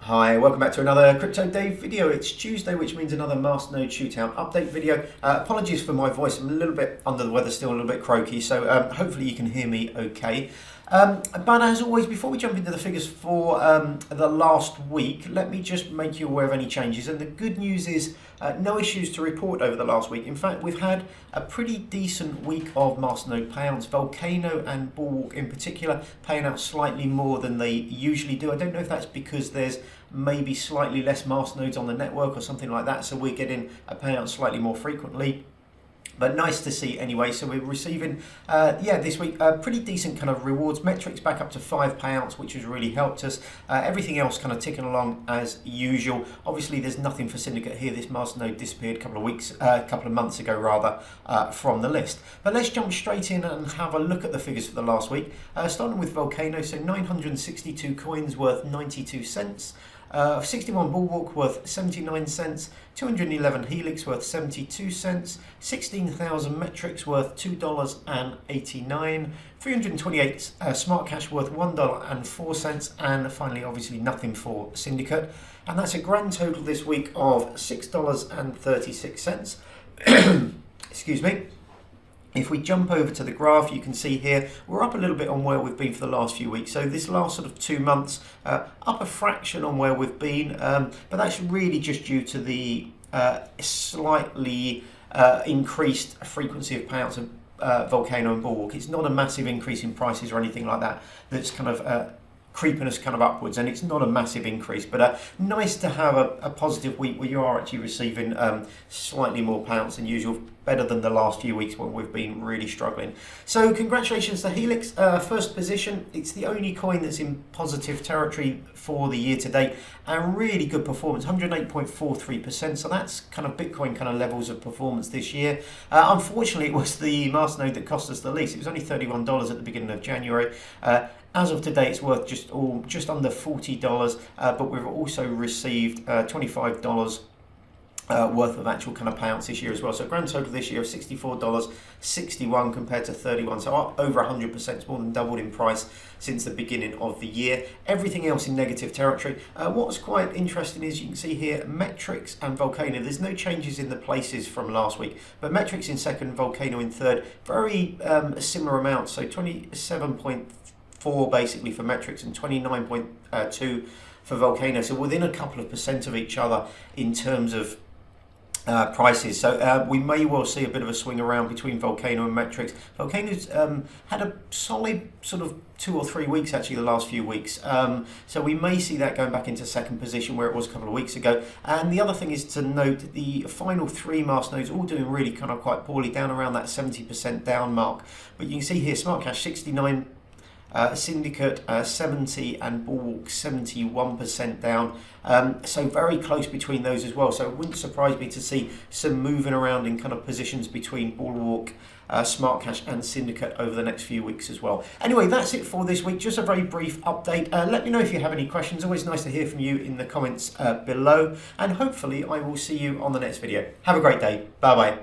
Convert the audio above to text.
Hi, welcome back to another Crypto Dave video. It's Tuesday, which means another Masternode Shootout update video. Apologies for my voice, I'm a little bit under the weather still, a little bit croaky, so hopefully you can hear me okay. But as always, before we jump into the figures for the last week, let me just make you aware of any changes. And the good news is no issues to report over the last week. In fact, we've had a pretty decent week of Masternode payouts. Volcano and Bulwark in particular paying out slightly more than they usually do. I don't know if that's because there's maybe slightly less Masternodes on the network or something like that, so we're getting a payout slightly more frequently. But nice to see anyway. So we're receiving, this week, pretty decent kind of rewards. Metrics back up to 5 payouts, which has really helped us. Everything else kind of ticking along as usual. Obviously, there's nothing for Syndicate here. This Masternode disappeared a couple of months ago rather, from the list. But let's jump straight in and have a look at the figures for the last week. Starting with Volcano, so 962 coins worth 92 cents. 61 Bulwark worth 79 cents, 211 Helix worth 72 cents, 16,000 Metrics worth $2.89, 328 Smart Cash worth $1.04, and finally obviously nothing for Syndicate. And that's a grand total this week of $6.36. Excuse me. If we jump over to the graph, you can see here we're up a little bit on where we've been for the last few weeks. So this last sort of 2 months, up a fraction on where we've been, but that's really just due to the slightly increased frequency of payouts of Volcano and Bulwark. It's not a massive increase in prices or anything like that that's kind of creeping us kind of upwards, and it's not a massive increase, but nice to have a positive week where you are actually receiving slightly more payouts than usual, better than the last few weeks when we've been really struggling. So congratulations to Helix, first position. It's the only coin that's in positive territory for the year to date, and really good performance, 108.43%. So that's kind of Bitcoin kind of levels of performance this year. Unfortunately, it was the Masternode that cost us the least. It was only $31 at the beginning of January. As of today, it's worth just under $40, but we've also received $25 worth of actual kind of payouts this year as well. So grand total this year of $64.61 compared to 31, so up over 100%. It's more than doubled in price since the beginning of the year. Everything else in negative territory. What's quite interesting is you can see here Metrics and Volcano. There's no changes in the places from last week, but Metrics in second, Volcano in third. Very similar amounts, so 27.4 basically for Metrics and 29.2 for Volcano. So within a couple of percent of each other in terms of prices. So we may well see a bit of a swing around between Volcano and Metrics. Volcano's had a solid sort of 2 or 3 weeks actually the last few weeks. So we may see that going back into second position where it was a couple of weeks ago. And the other thing is to note the final 3 Masternodes all doing really kind of quite poorly, down around that 70% down mark. But you can see here Smart Cash 69, Syndicate 70, and Bulwark 71% down, so very close between those as well. So it wouldn't surprise me to see some moving around in kind of positions between Bulwark, Smart Cash and Syndicate over the next few weeks as well. Anyway, that's it for this week. Just a very brief update. Let me know if you have any questions. Always nice to hear from you in the comments below, and hopefully I will see you on the next video. Have a great day. Bye bye.